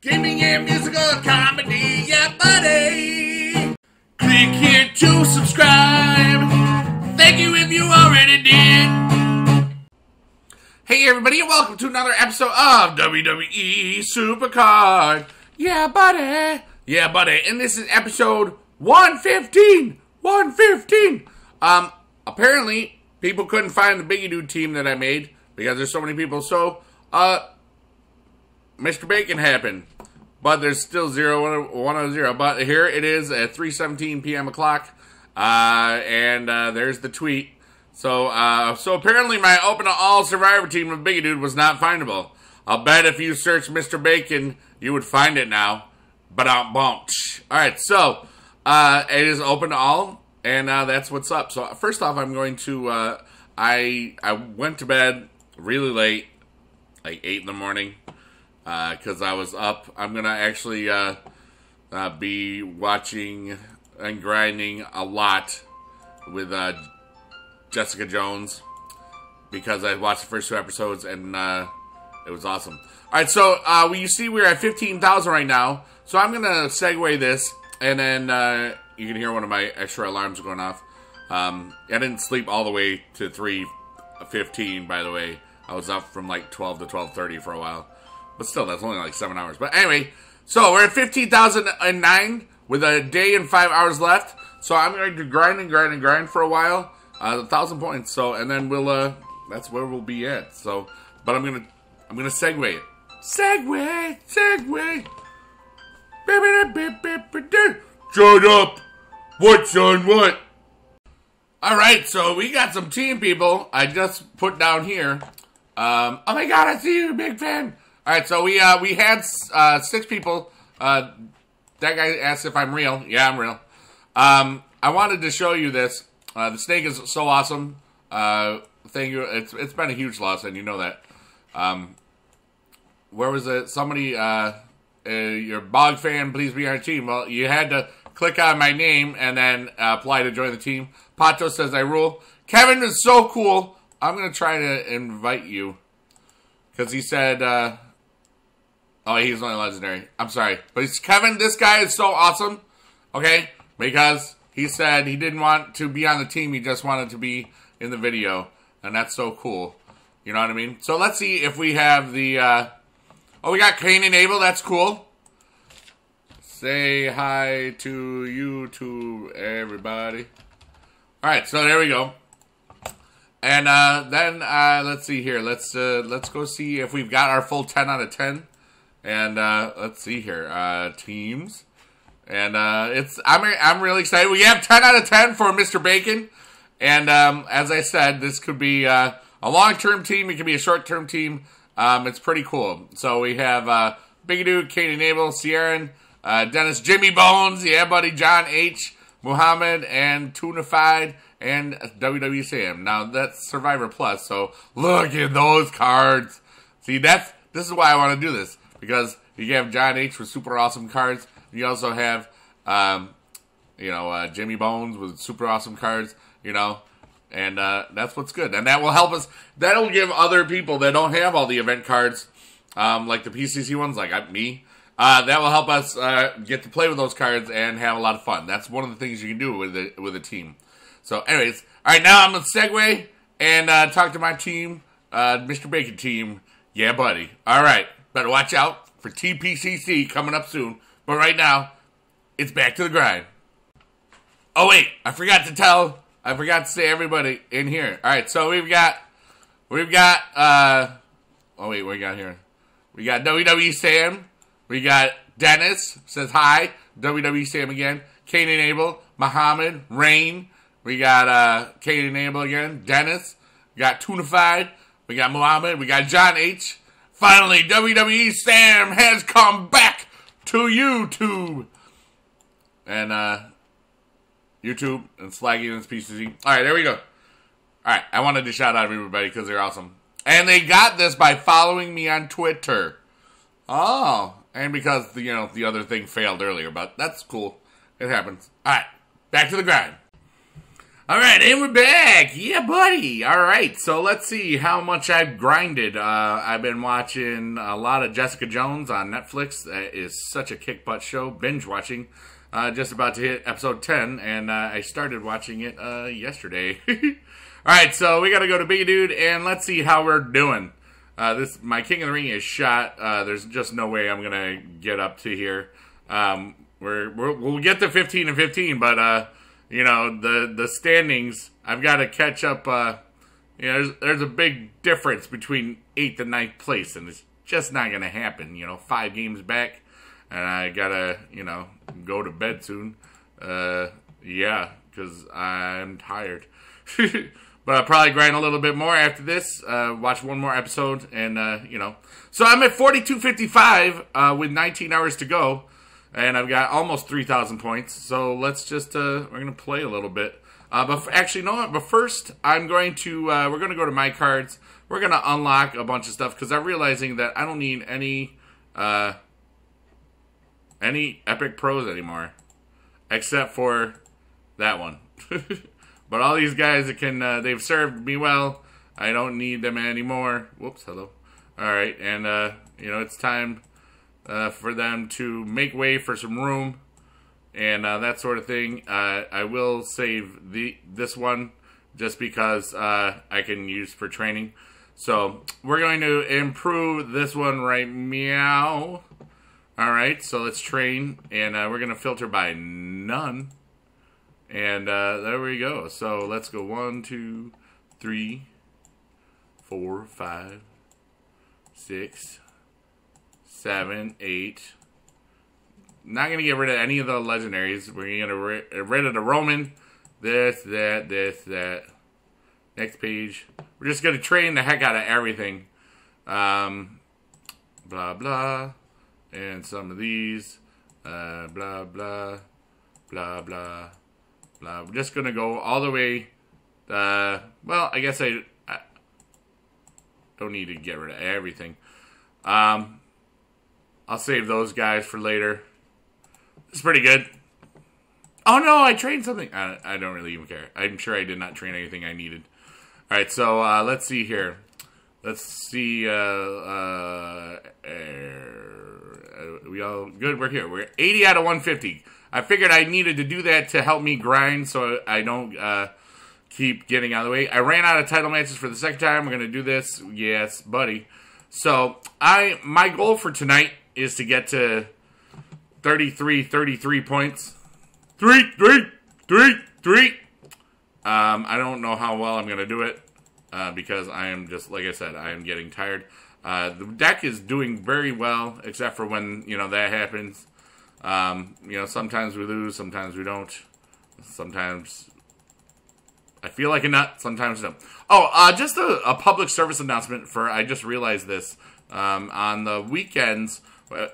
Gaming and musical comedy, yeah, buddy. Click here to subscribe. Thank you if you already did. Hey, everybody, and welcome to another episode of WWE Supercard. Yeah, buddy. Yeah, buddy. And this is episode 115. 115. Apparently, people couldn't find the bigedude team that I made because there's so many people. So, Mr. Bacon happened, but there's still 110. But here it is at 3:17 p.m. o'clock, and there's the tweet. So apparently my open to all survivor team of bigedude was not findable. I'll bet if you search Mr. Bacon, you would find it now. But all right, so it is open to all, and that's what's up. So first off, I'm going to I went to bed really late, like 8 in the morning. Because I was up. I'm going to actually be watching and grinding a lot with Jessica Jones, because I watched the first 2 episodes and it was awesome. Alright, so you see we're at 15,000 right now, so I'm going to segue this, and then you can hear one of my extra alarms going off. I didn't sleep all the way to 3:15, by the way. I was up from like 12 to 12:30 for a while. But still, that's only like 7 hours. But anyway, so we're at 15,009 with a day and 5 hours left. So I'm going to grind for a while, 1,000 points. So, and then we'll that's where we'll be at. So, but I'm gonna segue it. Segue. Shut up. What's on what? All right, so we got some team people. I just put down here. Oh my God, I see you, big fan. All right, so we had 6 people. That guy asked if I'm real. Yeah, I'm real. I wanted to show you this. The snake is so awesome. Thank you. It's been a huge loss, and you know that. Where was it? Somebody, your bog fan, please be on our team. Well, you had to click on my name and then apply to join the team. Pato says I rule. Kevin is so cool. I'm gonna try to invite you because he said. Oh, he's only legendary. I'm sorry. But it's Kevin, this guy is so awesome. Okay? Because he said he didn't want to be on the team. He just wanted to be in the video. And that's so cool. You know what I mean? So let's see if we have the... Oh, we got Cain and Abel. That's cool. Say hi to YouTube, everybody. Alright, so there we go. And then, let's see here. Let's go see if we've got our full 10 out of 10. And let's see here, teams, and I'm really excited. We have 10 out of 10 for Mr. Bacon, and as I said, this could be a long-term team. It could be a short-term team. It's pretty cool. So we have bigedude, Cain and Abel, Sierran, Dennis, Jimmy Bones, yeah, buddy, John H, Muhammad, and Tunified, and WWE Sam. Now that's Survivor Plus. So look at those cards. See, this is why I want to do this. Because you have John H with super awesome cards. You also have, Jimmy Bones with super awesome cards, and that's what's good. And that will help us. That'll give other people that don't have all the event cards, like the PCC ones, like me, that will help us get to play with those cards and have a lot of fun. That's one of the things you can do with a team. So, anyways, all right, now I'm going to segue and talk to my team, Mr. Bacon team. Yeah, buddy. All right. Better watch out for TPCC coming up soon. But right now, it's back to the grind. Oh, wait. I forgot to say everybody in here. All right. So we've got, oh, wait. What we got here? We got WWE Sam. We got Dennis. Says hi. WWE Sam again. Cain and Abel. Muhammad. Rain. We got Cain and Abel again. Dennis. We got Tunified. We got Muhammad. We got John H. Finally, WWE Sam has come back to YouTube. And, YouTube and Slaggy and PCC. Alright, there we go. Alright, I wanted to shout out everybody because they're awesome. And they got this by following me on Twitter. Oh, and because, the other thing failed earlier, but that's cool. It happens. Alright, back to the grind. Alright, and we're back! Yeah, buddy! Alright, so let's see how much I've grinded. I've been watching a lot of Jessica Jones on Netflix. That is such a kick-butt show. Binge watching. Just about to hit episode 10, and I started watching it yesterday. Alright, so we gotta go to bigedude, and let's see how we're doing. My King of the Ring is shot. There's just no way I'm gonna get up to here. We'll get to 15 and 15, but you know, the standings, I've got to catch up. You know, there's a big difference between 8th and 9th place, and it's just not going to happen. You know, 5 games back, and I got to, you know, go to bed soon. Yeah, because I'm tired. But I'll probably grind a little bit more after this, watch one more episode, and, you know. So I'm at 42.55 with 19 hours to go. And I've got almost 3,000 points, so let's just, we're going to play a little bit. But actually, no, but first, I'm going to, we're going to go to my cards. We're going to unlock a bunch of stuff, because I'm realizing that I don't need any Epic Pros anymore. Except for that one. But all these guys that can, they've served me well. I don't need them anymore. Whoops, hello. Alright, and, you know, it's time for them to make way for some room and that sort of thing. I will save this one just because I can use for training. So we're going to improve this one right meow. Alright, so let's train, and we're going to filter by none. And there we go. So let's go 1, 2, 3, 4, 5, 6, 7, 8. Not going to get rid of any of the legendaries. We're going to get rid of the Roman. This, that. Next page. We're just going to train the heck out of everything. Blah, blah. And some of these. Blah, blah. Blah, blah. Blah. We're just going to go all the way. Well, I guess I don't need to get rid of everything. I'll save those guys for later. It's pretty good. Oh no, I trained something. I don't really even care. I'm sure I did not train anything I needed. Alright, so let's see here. Let's see. We all good? We're here. We're 80 out of 150. I figured I needed to do that to help me grind so I don't keep getting out of the way. I ran out of title matches for the second time. We're going to do this. Yes, buddy. So, my goal for tonight is to get to 33 points. 3. I don't know how well I'm going to do it, because I am just, like I said, I am getting tired. The deck is doing very well, except for when, you know, that happens. You know, sometimes we lose, sometimes we don't. Sometimes I feel like a nut, sometimes I don't. Oh, just a public service announcement for, I just realized this. On the weekends,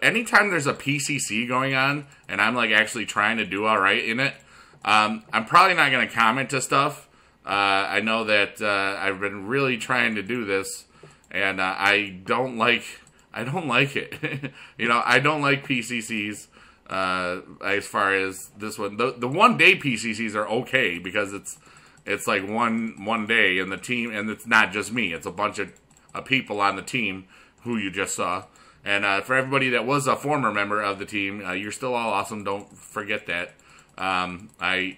anytime there's a PCC going on, and I'm like actually trying to do alright in it, I'm probably not going to comment to stuff. I know that I've been really trying to do this, and I don't like it. You know, I don't like PCCs as far as this one. The one-day PCCs are okay, because it's like one day, and the team, and it's not just me, it's a bunch of people on the team who you just saw. And for everybody that was a former member of the team, you're still all awesome. Don't forget that. I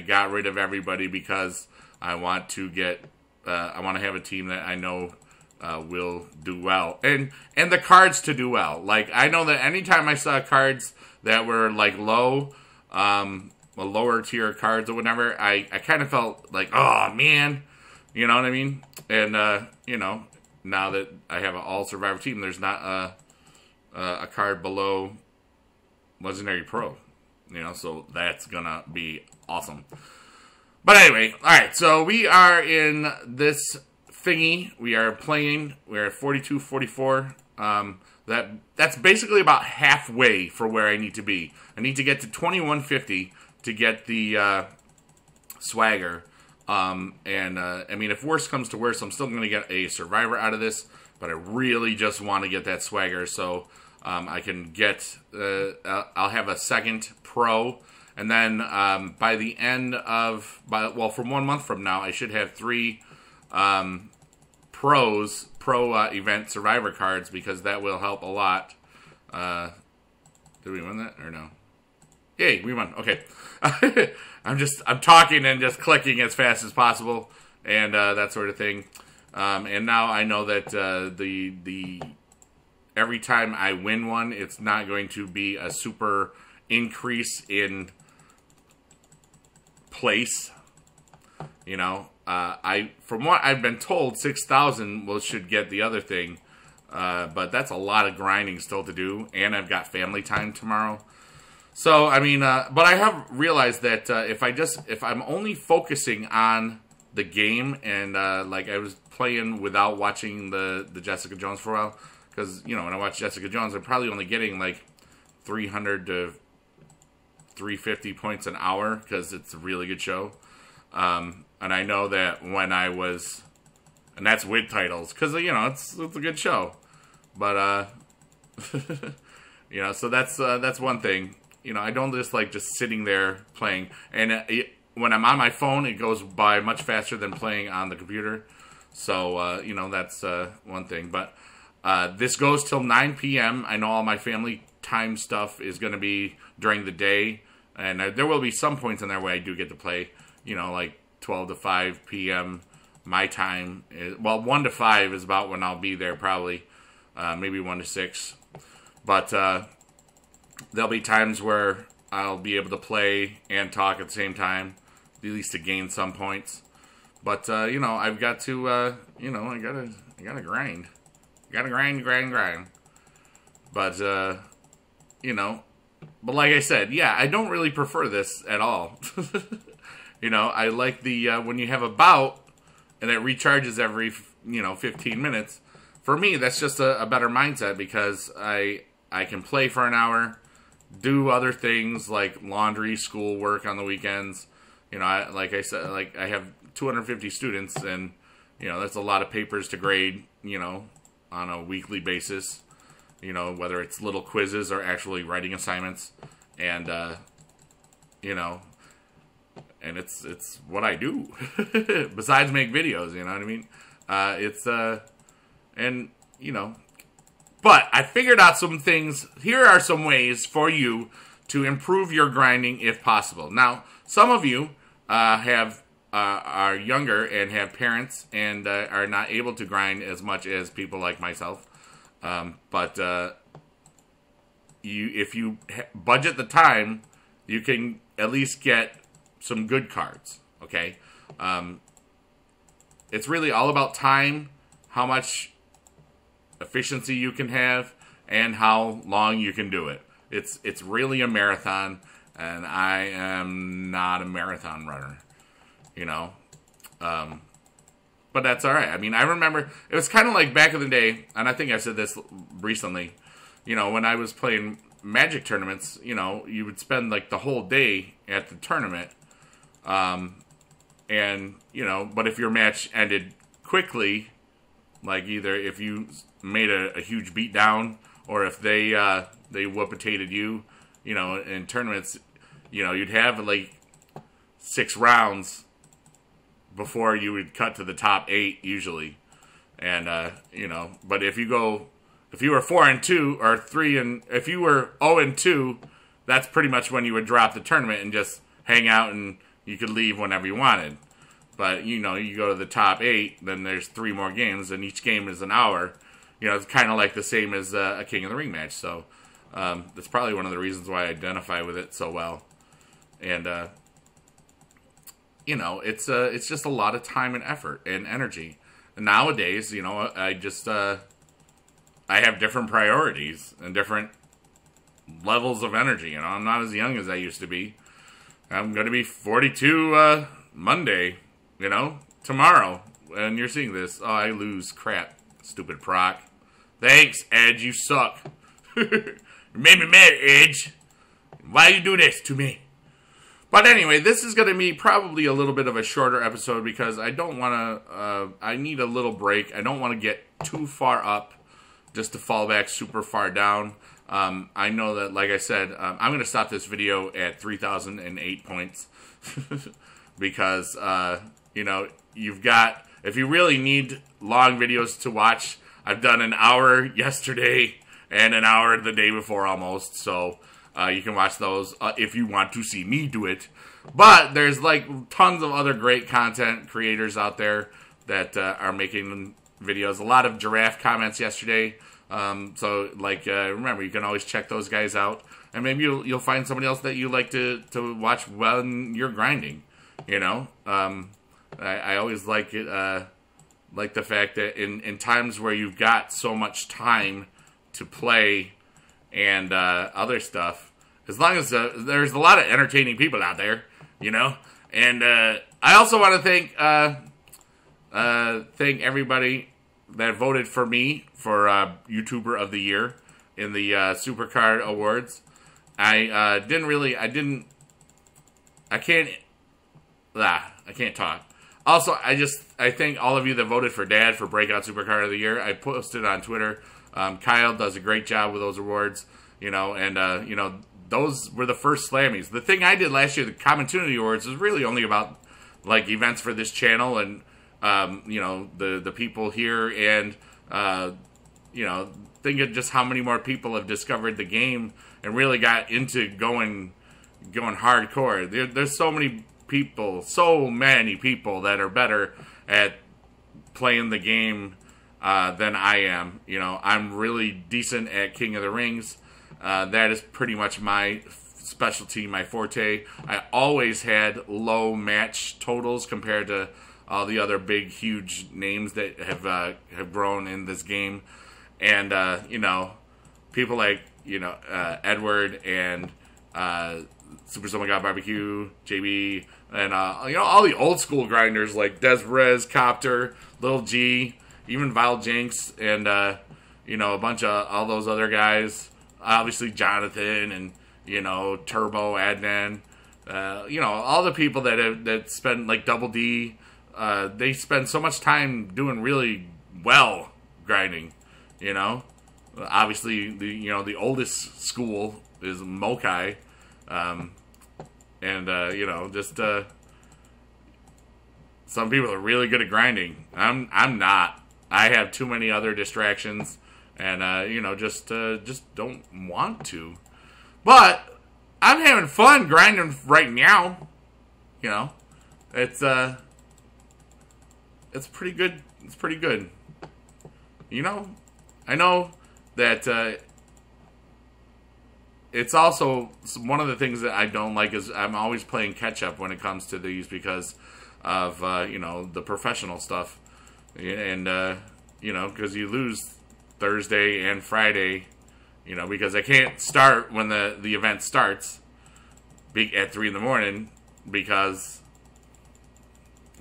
got rid of everybody because I want to get. I want to have a team that I know will do well, and the cards to do well. Like, I know that anytime I saw cards that were like low, lower tier cards or whatever, I kind of felt like, oh man, you know what I mean? And you know, now that I have an all survivor team, there's not a card below Legendary Pro, you know, so that's gonna be awesome. But anyway, alright, so we are in this thingy. We are playing. We're at 42, 44. That's basically about halfway for where I need to be. I need to get to 2150 to get the swagger. I mean, if worse comes to worse, I'm still going to get a survivor out of this, but I really just want to get that swagger so I can get, I'll have a second pro, And then by the end of, from 1 month from now, I should have 3 pro event survivor cards, because that will help a lot. Did we win that or no? Yay, we won. Okay. I'm talking and just clicking as fast as possible, and that sort of thing. And now I know that every time I win one, it's not going to be a super increase in place. You know, from what I've been told, 6,000 should get the other thing, but that's a lot of grinding still to do, and I've got family time tomorrow. So I mean, but I have realized that if I'm only focusing on the game, and like I was playing without watching the Jessica Jones for a while, because you know, when I watch Jessica Jones, I'm probably only getting like 300 to 350 points an hour, because it's a really good show. And I know that when I was, and that's with titles, because you know, it's a good show, but you know, so that's one thing. You know, I don't just like just sitting there playing, and when I'm on my phone, it goes by much faster than playing on the computer. So you know, that's one thing. But this goes till 9 p.m. I know all my family time stuff is going to be during the day, and there will be some points in there where I do get to play. You know, like 12 to 5 p.m. my time. Well, 1 to 5 is about when I'll be there, probably. Maybe 1 to 6. But there'll be times where I'll be able to play and talk at the same time, at least to gain some points. But you know, I've got to, you know, I gotta grind. Gotta grind. But you know, but like I said, yeah, I don't really prefer this at all. You know, I like the when you have a bout and it recharges every, you know, 15 minutes. For me, that's just a better mindset, because I can play for an hour, do other things like laundry, school work on the weekends. You know, like I said, like I have 250 students, and you know, that's a lot of papers to grade, you know, on a weekly basis. You know, whether it's little quizzes or actually writing assignments, and you know, and it's what I do besides make videos. You know what I mean? And you know, but I figured out some things. Here are some ways for you to improve your grinding if possible. Now, some of you are younger and have parents and are not able to grind as much as people like myself. But if you budget the time, you can at least get some good cards. Okay, it's really all about time, how much efficiency you can have, and how long you can do it. It's really a marathon, and I am not a marathon runner, you know. But that's all right. I mean, I remember it was kind of like back in the day, and I think I said this recently. You know, when I was playing Magic tournaments, you know, you would spend like the whole day at the tournament, and you know, but if your match ended quickly, like either if you made a huge beat down, or if they whoop-a-tated you, you know, in tournaments, you know, you'd have like 6 rounds before you would cut to the top 8 usually. And you know, but if you were 4-2 or 3, and if you were 0-2, that's pretty much when you would drop the tournament and just hang out, and you could leave whenever you wanted. But you know, you go to the top 8, then there's 3 more games, and each game is an hour. You know, it's kind of like the same as a King of the Ring match. So that's probably one of the reasons why I identify with it so well. And you know, it's just a lot of time and effort and energy. And nowadays, you know, I just I have different priorities and different levels of energy. You know, I'm not as young as I used to be. I'm going to be 42 Monday, you know, tomorrow. And you're seeing this. Oh, I lose. Crap. Stupid proc. Thanks, Edge. You suck. You made me mad, Edge. Why you do this to me? But anyway, this is going to be probably a little bit of a shorter episode, because I don't want to, I need a little break. I don't want to get too far up just to fall back super far down. I know that, like I said, I'm going to stop this video at 3,008 points because, you know, you've got, if you really need long videos to watch, I've done an hour yesterday and an hour the day before almost, so you can watch those if you want to see me do it. But there's like tons of other great content creators out there that are making videos. A lot of giraffe comments yesterday. So like remember, you can always check those guys out, and maybe you'll find somebody else that you like to watch when you're grinding. You know, I always like it. Like the fact that in times where you've got so much time to play and other stuff, as long as there's a lot of entertaining people out there, you know. And I also want to thank everybody that voted for me for YouTuber of the Year in the Supercard Awards. I can't talk. Also, I thank all of you that voted for Dad for Breakout Supercard of the Year. I posted on Twitter. Kyle does a great job with those awards, you know, and you know, those were the first Slammies. The thing I did last year, the Community Awards, was really only about like events for this channel and you know, the people here, and you know, think of just how many more people have discovered the game and really got into going hardcore. There's so many people that are better at playing the game than I am. You know, I'm really decent at King of the Rings. That is pretty much my specialty, my forte. I always had low match totals compared to all the other big, huge names that have grown in this game. And, you know, people like, you know, Edward and Super Summer God Barbecue, JB, and, you know, all the old school grinders like Desrez, Copter, Lil G, even Vile Jinx, and, you know, a bunch of all those other guys. Obviously Jonathan and, you know, Turbo, Adnan, you know, all the people that spend, like Double D, they spend so much time doing really well grinding, you know. Obviously, you know, the oldest school is Mokai, and you know, just some people are really good at grinding. I'm not. I have too many other distractions, and you know, just don't want to. But I'm having fun grinding right now. You know, it's pretty good. It's pretty good. You know, I know that it's also one of the things that I don't like is I'm always playing catch up when it comes to these because of you know, the professional stuff, and you know, because you lose Thursday and Friday, you know, because I can't start when the event starts at 3 in the morning because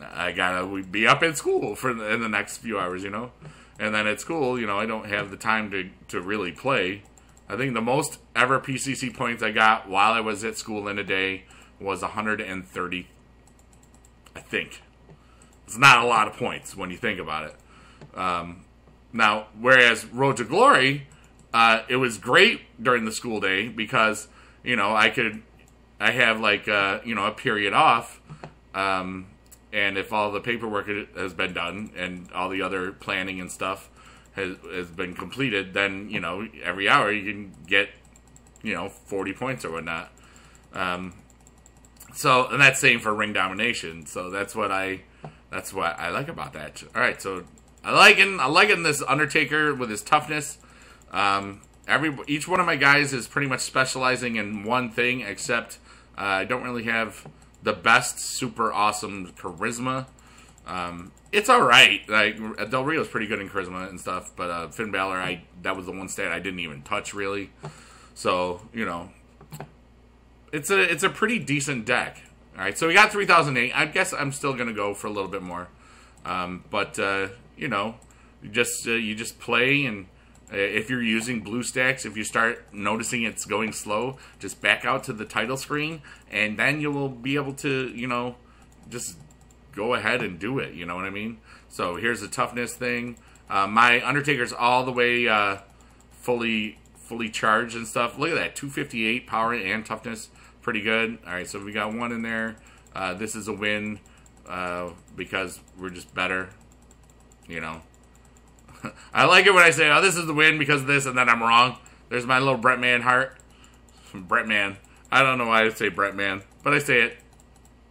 I gotta be up in school in the next few hours, you know. And then at school, you know, I don't have the time to really play. I think the most ever PCC points I got while I was at school in a day was 130. I think. It's not a lot of points when you think about it. Now, whereas Road to Glory, it was great during the school day because, you know, I have like, you know, a period off, and if all the paperwork has been done and all the other planning and stuff has been completed, then, you know, every hour you can get, you know, 40 points or whatnot. So, and that's same for ring domination. So that's what I like about that. All right, so I liking this Undertaker with his toughness. Each one of my guys is pretty much specializing in one thing, except I don't really have the best super awesome charisma. It's alright. Like, Del Rio's pretty good in charisma and stuff, but Finn Balor, that was the one stat I didn't even touch really. So, you know, it's a pretty decent deck. Alright, so we got 3,008. I guess I'm still gonna go for a little bit more. But you know, you just play, and if you're using Bluestacks, if you start noticing it's going slow, just back out to the title screen, and then you will be able to, you know, just go ahead and do it, you know what I mean? So here's the toughness thing. My Undertaker's all the way fully fully charged and stuff. Look at that, 258 power and toughness, pretty good. All right, so we got 1 in there. This is a win because we're just better, you know. I like it when I say, oh, this is the win because of this, and then I'm wrong. There's my little Bretman heart. Bretman. I don't know why I say Bretman, but I say it.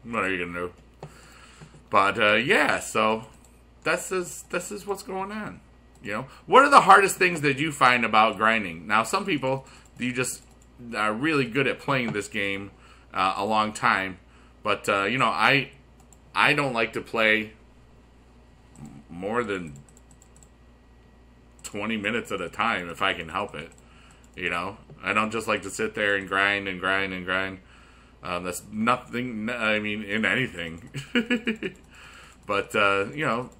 What are you going to do? But, yeah, so this is what's going on. You know, what are the hardest things that you find about grinding? Now, some people, you just are really good at playing this game a long time. But, you know, I don't like to play more than 20 minutes at a time if I can help it. You know, I don't just like to sit there and grind and grind and grind. That's nothing, I mean, in anything. But, you know,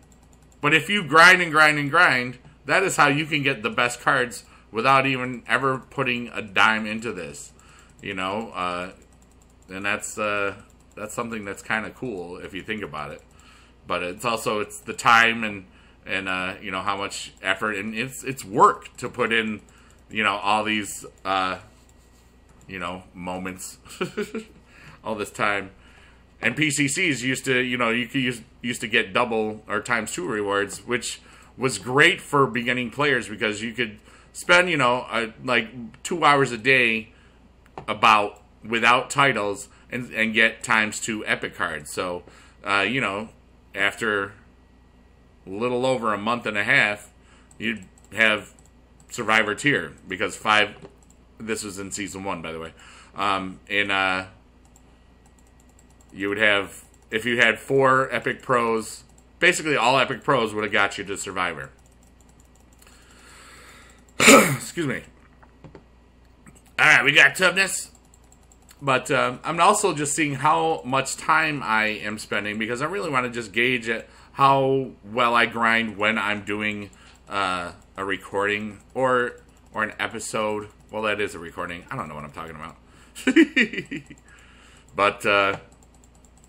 but if you grind and grind and grind, that is how you can get the best cards without even ever putting a dime into this. You know, and that's something that's kind of cool if you think about it. But it's also, it's the time and you know, how much effort, and it's work to put in, you know, all these, you know, moments, all this time. And PCCs used to, you know, you could used to get double or ×2 rewards, which was great for beginning players because you could spend, you know, like 2 hours a day about without titles and get ×2 epic cards. So, you know, after a little over a month and a half, you'd have Survivor tier because 5. This was in season 1, by the way. And you would have, if you had 4 epic pros, basically all epic pros would have got you to Survivor. Excuse me. All right, we got toughness. But I'm also just seeing how much time I am spending because I really want to just gauge it, how well I grind when I'm doing a recording or an episode. Well, that is a recording. I don't know what I'm talking about. But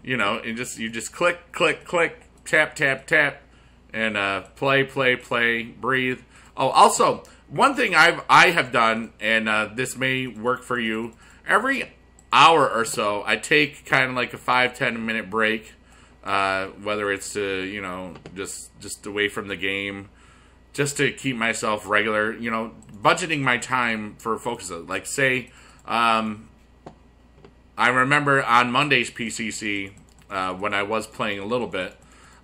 you know, you just click, click, click, tap, tap, tap, and play, play, play, breathe. Oh, also one thing I have done, and this may work for you. Every hour or so, I take kind of like a 5-10 minute break, whether it's to, you know, just away from the game, just to keep myself regular, you know, budgeting my time for focus. Like, say, I remember on Monday's PCC, when I was playing a little bit,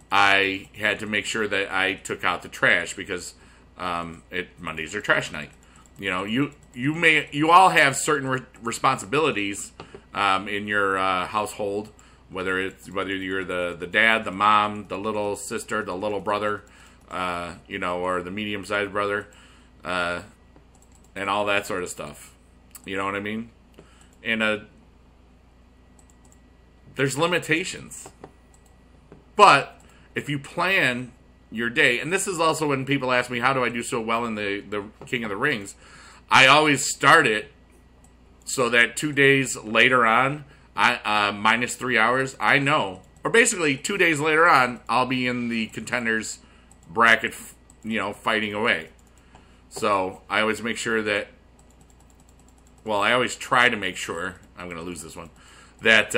I had to make sure that I took out the trash because Mondays are trash night. You know, you all have certain responsibilities in your household, whether you're the dad, the mom, the little sister, the little brother, you know, or the medium-sized brother, and all that sort of stuff. You know what I mean? And there's limitations. But if you plan your day, and this is also when people ask me, how do I do so well in the King of the Rings? I always start it so that 2 days later on, minus 3 hours, I know. Or basically, 2 days later on, I'll be in the contenders bracket, you know, fighting away. So I always make sure that, well, I always try to make sure, I'm going to lose this one, that,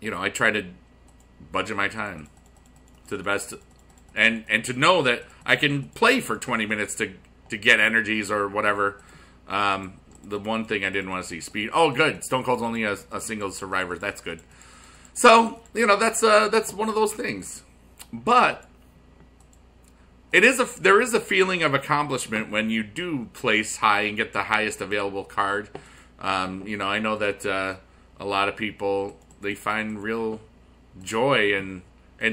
you know, I try to budget my time to the best, and to know that I can play for 20 minutes to get energies or whatever. The one thing I didn't want to see, speed. Oh, good. Stone Cold's only a single survivor. That's good. So, you know, that's one of those things. But there is a feeling of accomplishment when you do place high and get the highest available card. You know, I know that a lot of people, they find real joy and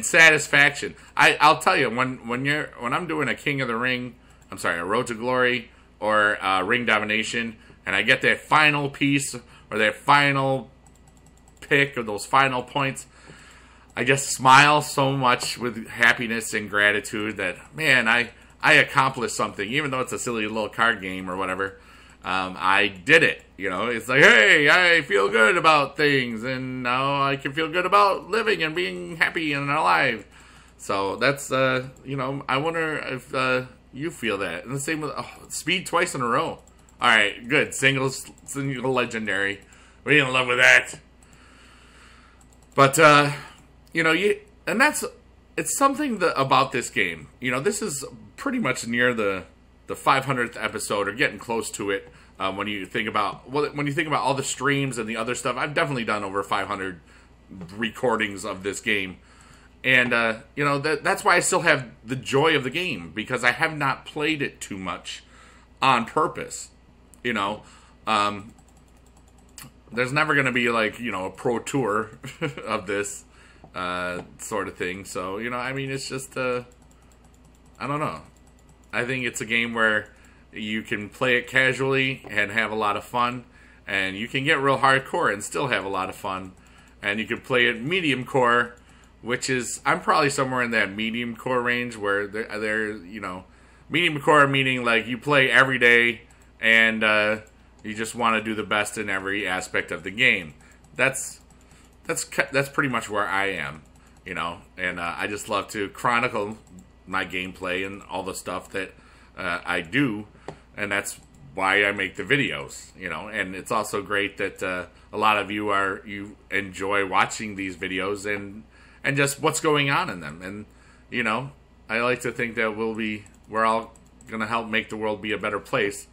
satisfaction. I'll tell you, when I'm doing a King of the Ring, I'm sorry, a Road to Glory or Ring Domination, and I get that final piece or that final pick or those final points, I just smile so much with happiness and gratitude that, man, I accomplished something, even though it's a silly little card game or whatever. I did it, you know. It's like, hey, I feel good about things, and now I can feel good about living and being happy and alive. So that's, you know, I wonder if You feel that. And the same with speed twice in a row. Alright, good. Single legendary. We in love with that. But, you know, it's something about this game. You know, this is pretty much near the 500th episode, or getting close to it. When you think about all the streams and the other stuff, I've definitely done over 500 recordings of this game. And, you know, that's why I still have the joy of the game, because I have not played it too much on purpose. You know, there's never going to be, like, you know, a pro tour of this sort of thing. So, you know, I mean, it's just, I don't know. I think it's a game where you can play it casually and have a lot of fun. And you can get real hardcore and still have a lot of fun. And you can play it medium core, which is, I'm probably somewhere in that medium core range where they're you know, medium core meaning like you play every day and you just want to do the best in every aspect of the game. That's pretty much where I am, you know, and I just love to chronicle my gameplay and all the stuff that I do, and that's why I make the videos, you know. And it's also great that a lot of you enjoy watching these videos and just what's going on in them. And, you know, I like to think that we're all gonna help make the world be a better place,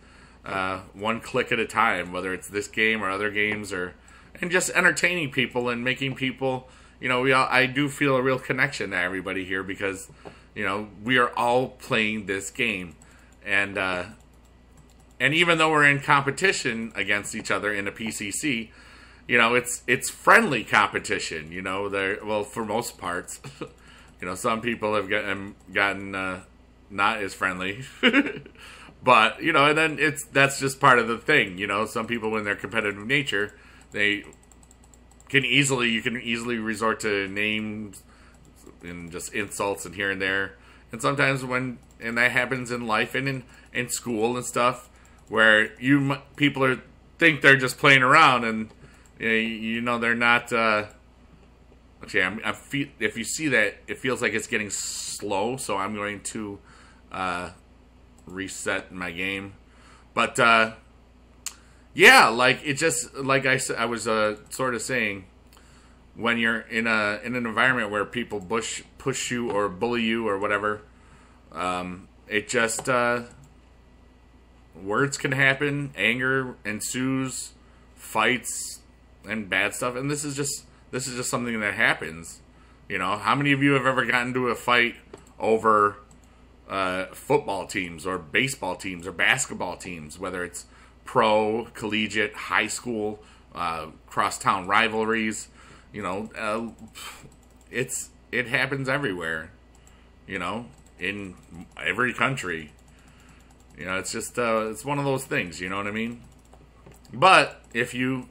one click at a time, whether it's this game or other games, and just entertaining people and making people, you know, I do feel a real connection to everybody here, because, you know, we are all playing this game. And even though we're in competition against each other in the PCC, you know, it's friendly competition, you know. Well, for most parts. You know, some people have gotten not as friendly. But, you know, and then that's just part of the thing, you know. Some people, in their competitive nature, you can easily resort to names and just insults and here and there. And sometimes and that happens in life and in school and stuff, where people think they're just playing around, and you know they're not. Actually, if you see that, it feels like it's getting slow, so I'm going to reset my game. But yeah, like it just like I was sort of saying, when you're in an environment where people push you or bully you or whatever, it just words can happen, anger ensues, fights, and bad stuff. And this is just something that happens. You know, how many of you have ever gotten into a fight over football teams or baseball teams or basketball teams, whether it's pro, collegiate, high school, crosstown rivalries? You know, it happens everywhere. You know, in every country. You know, it's just it's one of those things. You know what I mean? But if you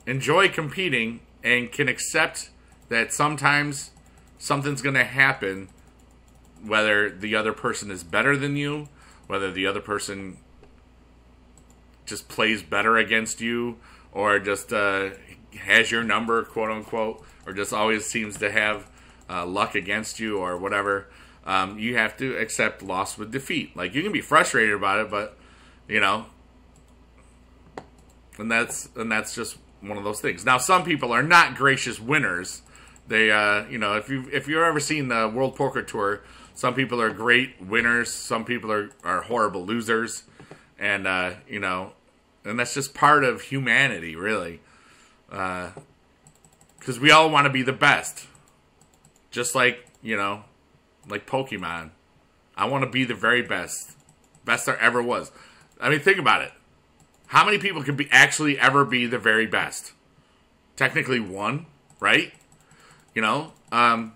enjoy competing and can accept that sometimes something's going to happen, whether the other person is better than you, whether the other person just plays better against you, or just has your number, quote unquote, or just always seems to have luck against you or whatever, you have to accept loss with defeat. Like, you can be frustrated about it, but, you know, and that's just one of those things. Now, some people are not gracious winners. They, you know, if you've ever seen the World Poker Tour, some people are great winners, some people are horrible losers, and you know, and that's just part of humanity, really. Because we all want to be the best, just like, you know, like Pokemon. I want to be the very best there ever was. I mean, think about it. How many people can actually ever be the very best? Technically one, right? You know, and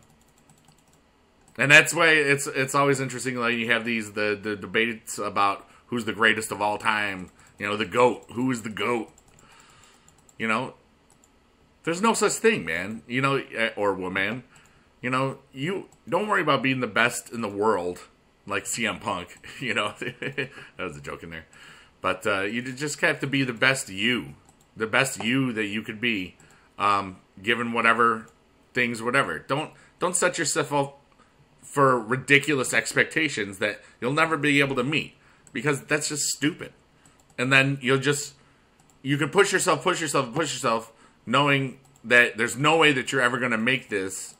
that's why it's always interesting. Like, you have the debates about who's the greatest of all time. You know, the GOAT. Who is the GOAT? You know, there's no such thing, man. You know, or woman. You know, you don't worry about being the best in the world, like CM Punk. You know, that was a joke in there. But you just have to be the best you that you could be, given whatever things, whatever. Don't set yourself up for ridiculous expectations that you'll never be able to meet, because that's just stupid. And then you can push yourself, knowing that there's no way that you're ever going to make this.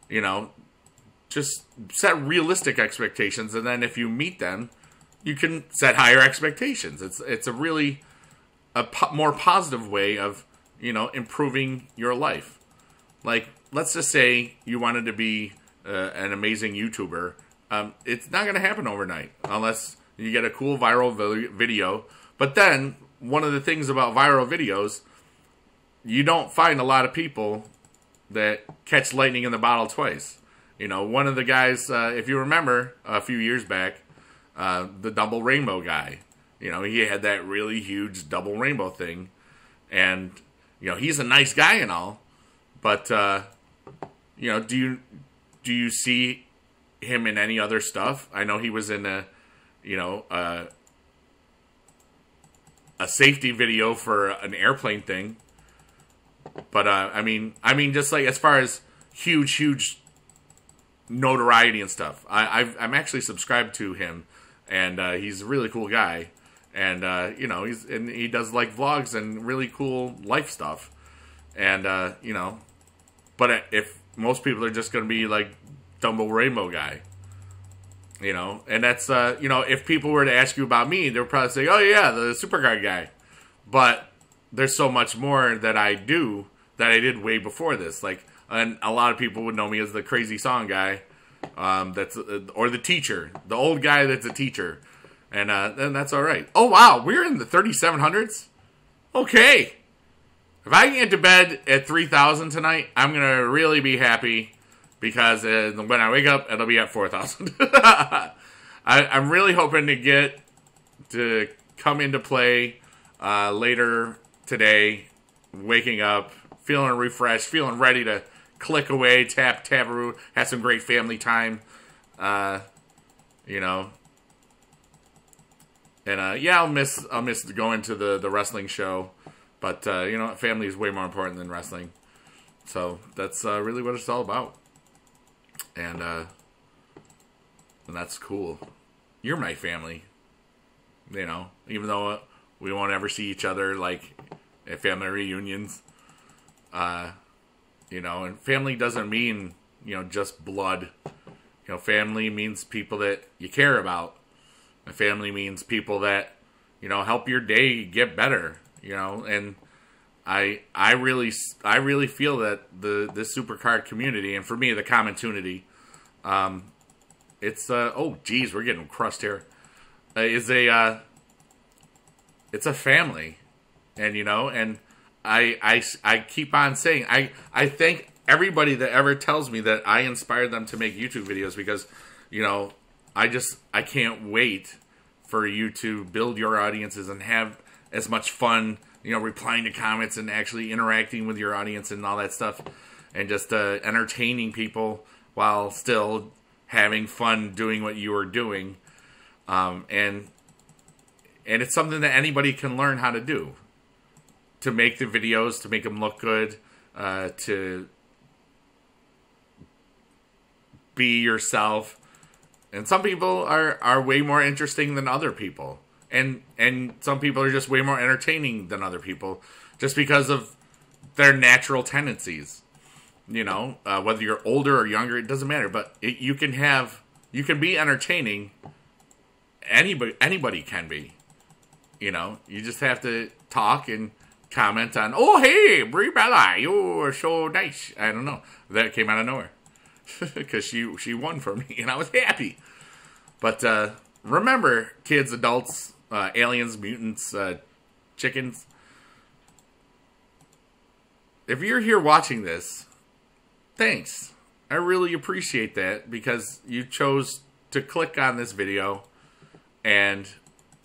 You know, just set realistic expectations, and then if you meet them, you can set higher expectations. It's a really more positive way of, you know, improving your life. Like, let's just say you wanted to be an amazing YouTuber. It's not going to happen overnight unless you get a cool viral video. But then, one of the things about viral videos, you don't find a lot of people that catch lightning in the bottle twice. You know, one of the guys, if you remember a few years back, the double rainbow guy, you know, he had that really huge double rainbow thing. And, you know, he's a nice guy and all, but, you know, do you see him in any other stuff? I know he was in a, you know, a safety video for an airplane thing. But, I mean, just like as far as huge notoriety and stuff, I'm actually subscribed to him, and he's a really cool guy, and you know, he does like vlogs and really cool life stuff, and you know, but if most people are just going to be like double rainbow guy, you know, and that's you know, if people were to ask you about me, they would probably say, oh yeah, the Supercard guy, but there's so much more that I do that I did way before this. Like, and a lot of people would know me as the crazy song guy, or the teacher, the old guy that's a teacher, and that's all right. Oh wow, we're in the 3700s. Okay, if I can get to bed at 3000 tonight, I'm gonna really be happy, because when I wake up, it'll be at 4000. I'm really hoping to come into play later today, waking up, feeling refreshed, feeling ready to click away, tap, have some great family time, you know, and yeah, I'll miss going to the wrestling show, but you know, family is way more important than wrestling, so that's really what it's all about, and that's cool. You're my family, you know, even though we won't ever see each other, like, at family reunions. You know, and family doesn't mean, you know, just blood. You know, family means people that you care about. And family means people that, you know, help your day get better, you know. And I really feel that this Supercard community, and for me, the community, it's oh geez, we're getting crushed here. It's a family, and you know, and I keep on saying I thank everybody that ever tells me that I inspired them to make YouTube videos, because, you know, I can't wait for you to build your audiences and have as much fun, you know, replying to comments and actually interacting with your audience and all that stuff, and just entertaining people while still having fun doing what you are doing, and it's something that anybody can learn how to do, to make the videos, to make them look good, to be yourself. And some people are way more interesting than other people. And some people are just way more entertaining than other people, just because of their natural tendencies. You know, whether you're older or younger, it doesn't matter. But you can be entertaining. Anybody can be. You know, you just have to talk and comment on, oh, hey, Brie Bella, you're so nice. I don't know. That came out of nowhere. Because she won for me, and I was happy. But remember, kids, adults, aliens, mutants, chickens, if you're here watching this, thanks. I really appreciate that, because you chose to click on this video, and,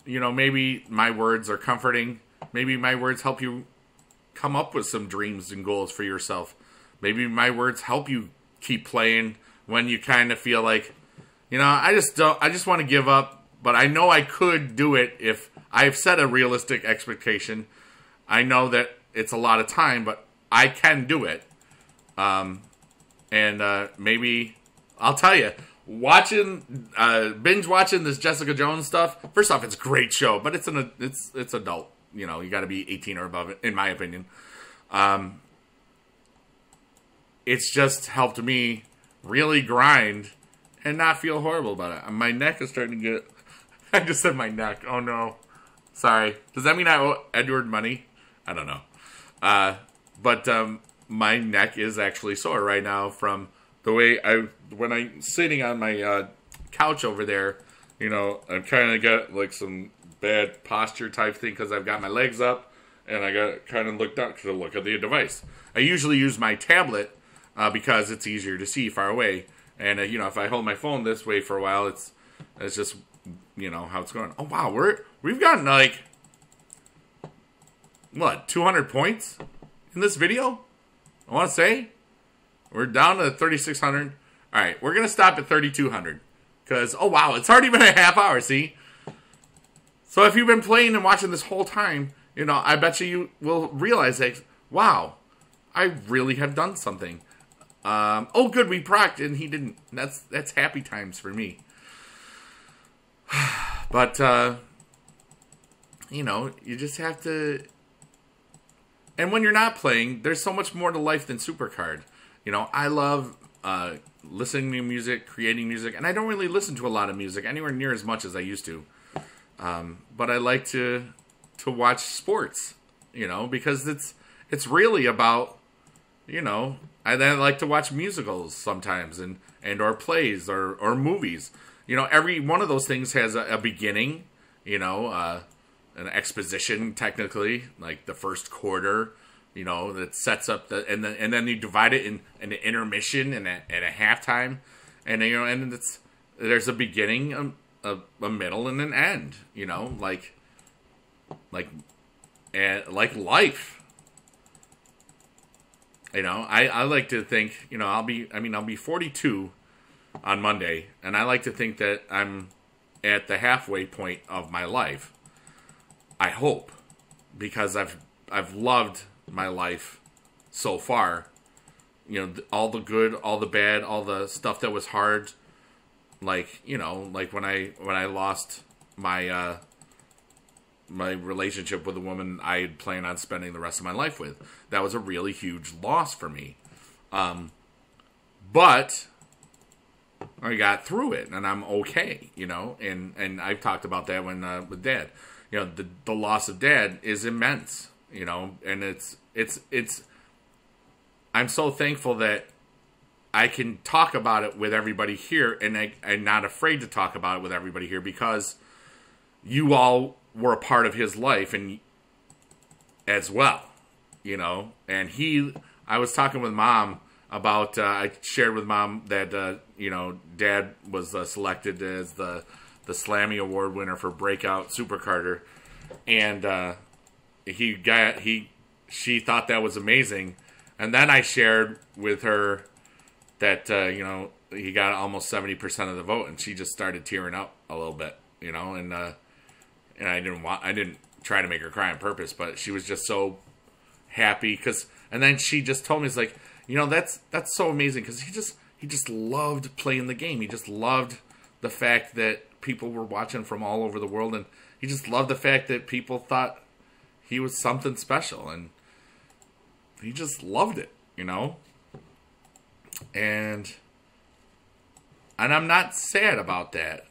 you know, maybe my words are comforting. Maybe my words help you come up with some dreams and goals for yourself. Maybe my words help you keep playing when you kind of feel like, you know, I just want to give up, but I know I could do it if I've set a realistic expectation. I know that it's a lot of time, but I can do it. And maybe I'll tell you, binge watching this Jessica Jones stuff. First off, it's a great show, but it's adult. You know, you got to be 18 or above, in my opinion. It's just helped me really grind and not feel horrible about it. My neck is starting to get... I just said my neck. Oh, no. Sorry. Does that mean I owe Edward money? I don't know. But my neck is actually sore right now from the way when I'm sitting on my couch over there, you know, I'm kind of got like some bad posture type thing because I've got my legs up and I got kind of looked up to look at the device. I usually use my tablet because it's easier to see far away. And, you know, if I hold my phone this way for a while, it's just, you know, how it's going. Oh, wow. We've gotten, like, what, 200 points in this video? I want to say. We're down to 3,600. All right. We're going to stop at 3,200. Because, oh, wow. It's already been a half hour, see? So if you've been playing and watching this whole time, you know, I bet you will realize that, wow, I really have done something. Oh, good, we procced, and he didn't. That's happy times for me. But, you know, you just have to... And when you're not playing, there's so much more to life than Supercard. You know, I love listening to music, creating music, and I don't really listen to a lot of music, anywhere near as much as I used to. But I like to watch sports, you know, because it's really about, you know... I then like to watch musicals sometimes and or plays or movies. You know, every one of those things has a beginning, you know, an exposition technically, like the first quarter, you know, that sets up and then you divide it in an intermission and a halftime, and you know, and there's a beginning, a middle, and an end. You know, like life. You know, I like to think, you know, I'll be 42 on Monday, and I like to think that I'm at the halfway point of my life. I hope, because I've loved my life so far. You know, all the good, all the bad, all the stuff that was hard. Like, you know, like when I lost my my relationship with a woman I had planned on spending the rest of my life with. That was a really huge loss for me. But I got through it, and I'm okay, you know. And I've talked about that when with Dad. You know, the loss of Dad is immense, you know, and it's I'm so thankful that I can talk about it with everybody here, and I'm not afraid to talk about it with everybody here because you all were a part of his life and as well, you know. And I was talking with Mom about, I shared with Mom that, you know, Dad was selected as the Slammy Award winner for Breakout Supercarder. And she thought that was amazing. And then I shared with her that, you know, he got almost 70% of the vote, and she just started tearing up a little bit, you know. And I didn't try to make her cry on purpose, but she was just so happy and then she just told me, it's like, you know, that's so amazing because he just loved playing the game. He just loved the fact that people were watching from all over the world, and he just loved the fact that people thought he was something special, and he just loved it, you know. And I'm not sad about that.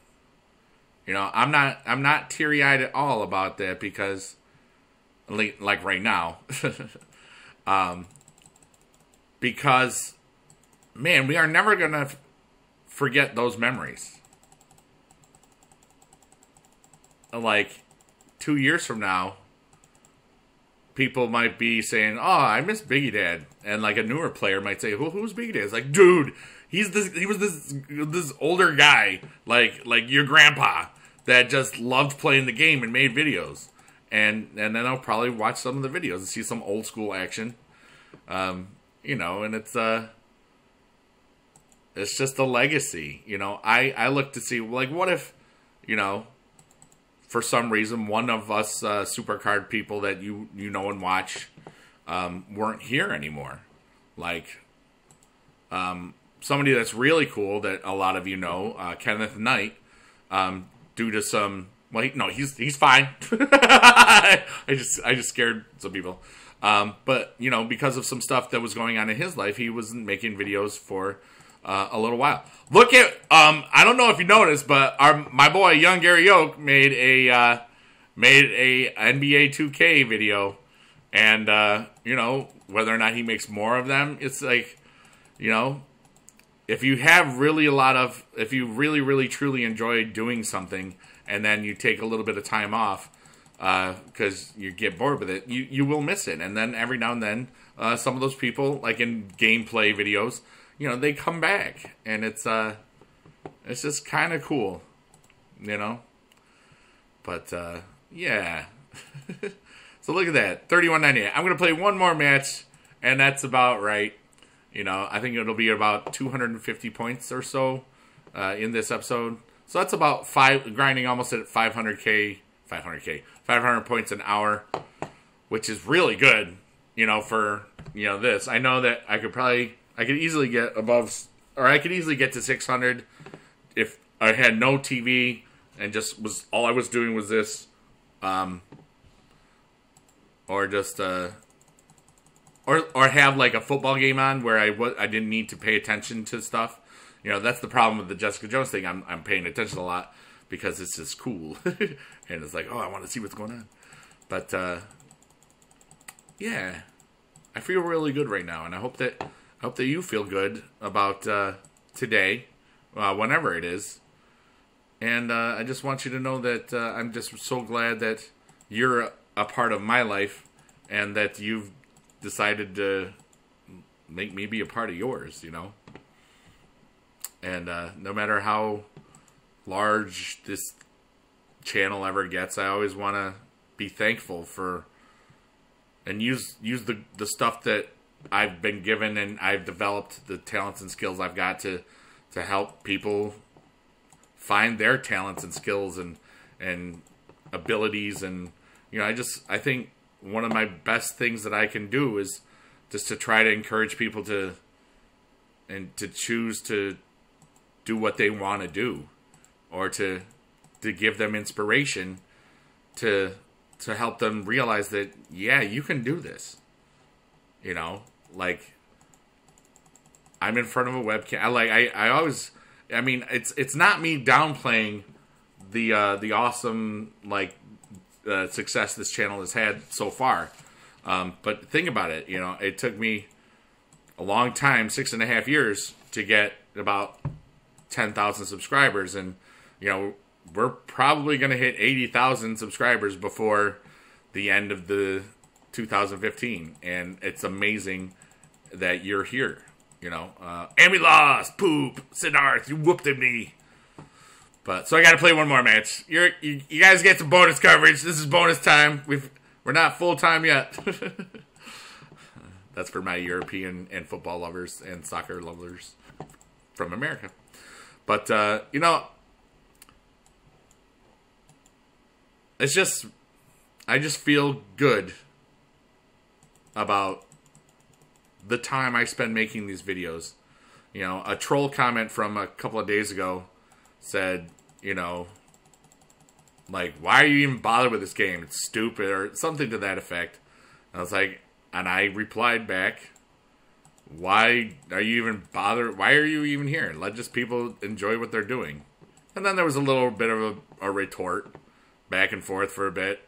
You know, I'm not teary-eyed at all about that because, like right now, because, man, we are never going to forget those memories. Like, 2 years from now, people might be saying, oh, I miss Biggie Dad. And, like, a newer player might say, well, who's Biggie Dad? It's like, dude, he was this older guy, like your grandpa, that just loved playing the game and made videos. And then I'll probably watch some of the videos and see some old school action. You know, and it's just a legacy. You know, I look to see, like, what if, you know, for some reason, one of us Supercard people that you know and watch weren't here anymore. Like, somebody that's really cool that a lot of you know, Kenneth Knight, due to some, well, no, he's fine. I just scared some people. But, you know, because of some stuff that was going on in his life, he wasn't making videos for a little while. Look at, I don't know if you noticed, but my boy, young Gary Yoke, made a NBA 2K video. And, you know, whether or not he makes more of them, it's like, you know, if you have really if you really truly enjoy doing something, and then you take a little bit of time off, because you get bored with it, you will miss it. And then every now and then, some of those people, like in gameplay videos, you know, they come back, and it's just kind of cool, you know. But yeah. So look at that, $31.98. I'm gonna play one more match, and that's about right. You know, I think it'll be about 250 points or so in this episode. So that's about grinding almost at 500 points an hour, which is really good, you know, for, you know, this. I know that I could easily get above, or I could easily get to 600 if I had no TV and just all I was doing was this, or just, or have like a football game on where I didn't need to pay attention to stuff. You know, that's the problem with the Jessica Jones thing. I'm paying attention a lot because it's just cool. And it's like, oh, I want to see what's going on. But, yeah, I feel really good right now. And I hope that you feel good about today, whenever it is. And I just want you to know that I'm just so glad that you're a part of my life and that you've decided to make me be a part of yours, you know. And no matter how large this channel ever gets, I always want to be thankful for and use the stuff that I've been given, and I've developed the talents and skills I've got to help people find their talents and skills and abilities. And, you know, I think one of my best things that I can do is just to try to encourage people to choose to do what they want to do, or to give them inspiration to help them realize that, yeah, you can do this. You know, like, I'm in front of a webcam. I mean, it's not me downplaying the awesome, like, success this channel has had so far. But think about it, you know, it took me a long time, 6.5 years, to get about 10,000 subscribers. And, you know, we're probably going to hit 80,000 subscribers before the end of the 2015. And it's amazing that you're here, you know. And we lost, poop, Siddharth, you whooped at me. But, so I got to play one more match. You guys get some bonus coverage. This is bonus time. We're not full time yet. That's for my European and football lovers and soccer lovers from America. But, you know, it's just, I just feel good about the time I spend making these videos. You know, a troll comment from a couple of days ago said, you know, like, why are you even bothered with this game? It's stupid, or something to that effect. And I was like, and I replied back, why are you even bothered? Why are you even here? Let just people enjoy what they're doing. And then there was a little bit of a retort, back and forth for a bit.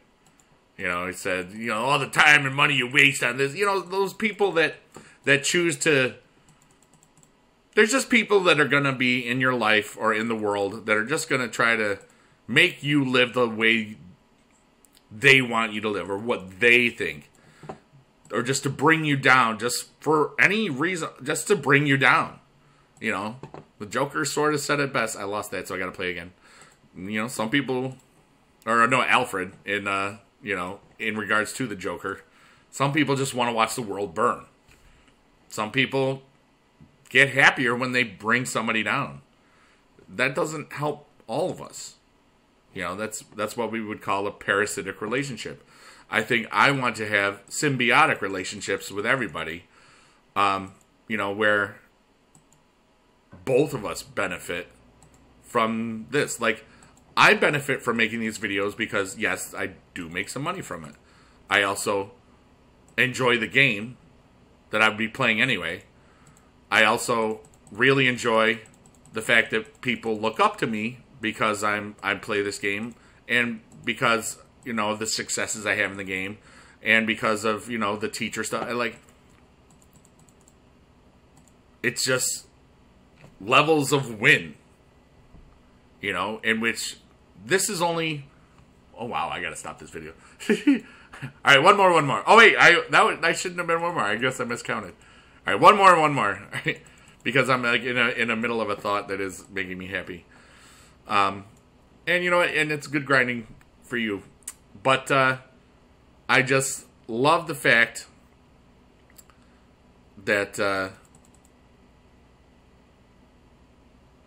You know, he said, you know, all the time and money you waste on this. You know, those people that choose to... There's just people that are going to be in your life or in the world that are just going to try to make you live the way they want you to live, or what they think. Or just to bring you down, just for any reason, just to bring you down. You know, the Joker sort of said it best. I lost that, so I got to play again. You know, some people... Or, no, Alfred, in, you know, in regards to the Joker. Some people just want to watch the world burn. Some people get happier when they bring somebody down. That doesn't help all of us. You know, that's what we would call a parasitic relationship. I think I want to have symbiotic relationships with everybody. You know, where both of us benefit from this. Like, I benefit from making these videos because, yes, I do make some money from it. I also enjoy the game that I would be playing anyway. I also really enjoy the fact that people look up to me because I play this game, and because, you know, the successes I have in the game, and because of, you know, the teacher stuff. It's just levels of win, you know, in which this is only... Oh, wow, I gotta stop this video. All right, one more. Oh, wait, I shouldn't have been one more. I guess I miscounted. All right, one more. All right, because I'm like in the middle of a thought that is making me happy. And you know what? And it's good grinding for you. But I just love the fact that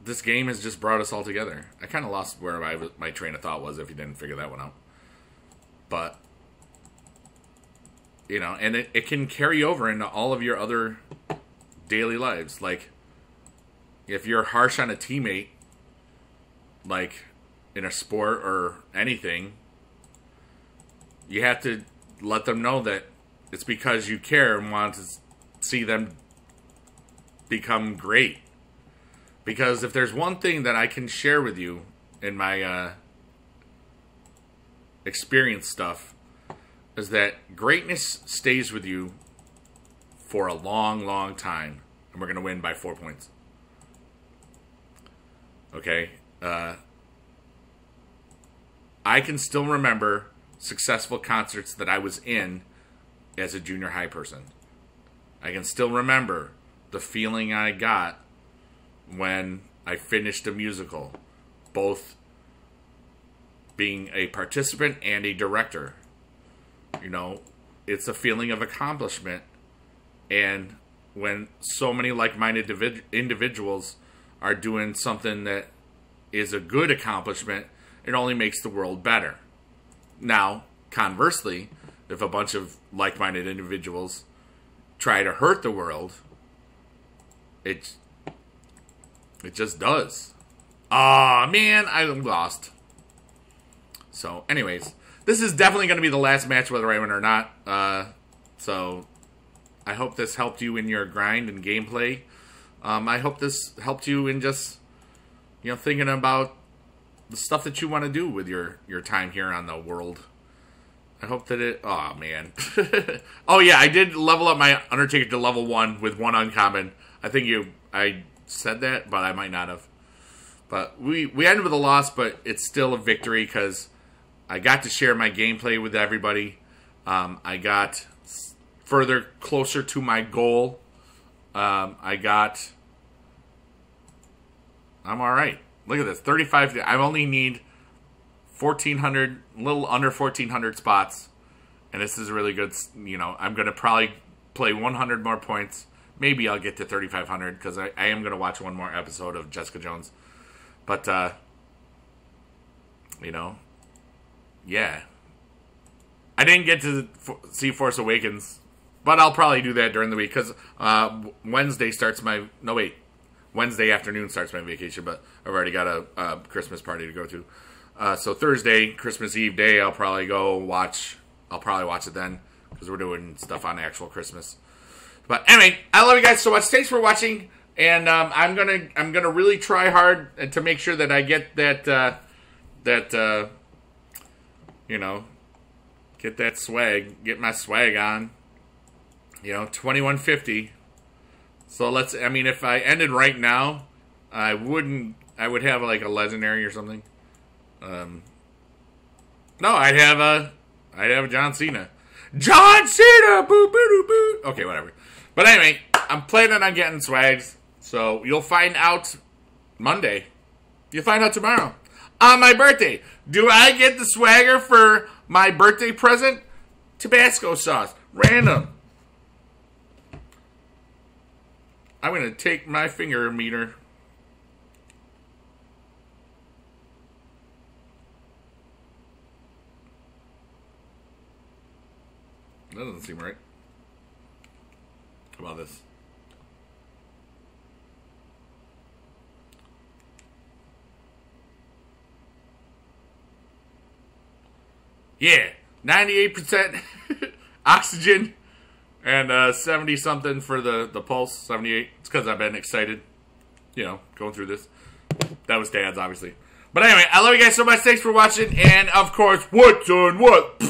this game has just brought us all together. I kind of lost where my train of thought was if you didn't figure that one out. But, you know, and it can carry over into all of your other daily lives. Like, if you're harsh on a teammate, like in a sport or anything, you have to let them know that it's because you care and want to see them become great. Because if there's one thing that I can share with you in my experience stuff, is that greatness stays with you for a long, long time. And we're going to win by 4 points. Okay? I can still remember successful concerts that I was in as a junior high person. I can still remember the feeling I got when I finished a musical, both being a participant and a director. You know, it's a feeling of accomplishment. And when so many like-minded individuals are doing something that is a good accomplishment, it only makes the world better. Now, conversely, if a bunch of like-minded individuals try to hurt the world, it just does. Aw, man, I lost. So, anyways, this is definitely going to be the last match, whether I win or not. So, I hope this helped you in your grind and gameplay. I hope this helped you in just, you know, thinking about the stuff that you want to do with your time here on the world. I hope that it... Oh, man. Oh, yeah, I did level up my Undertaker to level 1 with 1 uncommon. I think I said that, but I might not have. But we ended with a loss, but it's still a victory because I got to share my gameplay with everybody. I got further closer to my goal. I'm alright. Look at this. 35. I only need 1,400, a little under 1,400 spots. And this is really good. You know, I'm going to probably play 100 more points. Maybe I'll get to 3,500 because I am going to watch one more episode of Jessica Jones. But, you know, yeah. I didn't get to see Force Awakens, but I'll probably do that during the week because Wednesday starts my... No, wait. Wednesday afternoon starts my vacation, but I've already got a Christmas party to go to. So Thursday, Christmas Eve day, I'll probably watch it then because we're doing stuff on actual Christmas. But anyway, I love you guys so much. Thanks for watching, and I'm gonna really try hard to make sure that I get that you know, get that swag, get my swag on. You know, 2150. So I mean, if I ended right now, I would have like a legendary or something. No, I'd have John Cena. John Cena! Boo, boo, boo, boo. Okay, whatever. But anyway, I'm planning on getting swags. So you'll find out Monday. You'll find out tomorrow. On my birthday. Do I get the swagger for my birthday present? Tabasco sauce. Random. I'm going to take my finger meter. That doesn't seem right. How about this? Yeah, 98% oxygen and 70 something for the pulse. 78. It's because I've been excited, you know, going through this. That was Dad's, obviously. But anyway, I love you guys so much. Thanks for watching. And, of course, what's on what?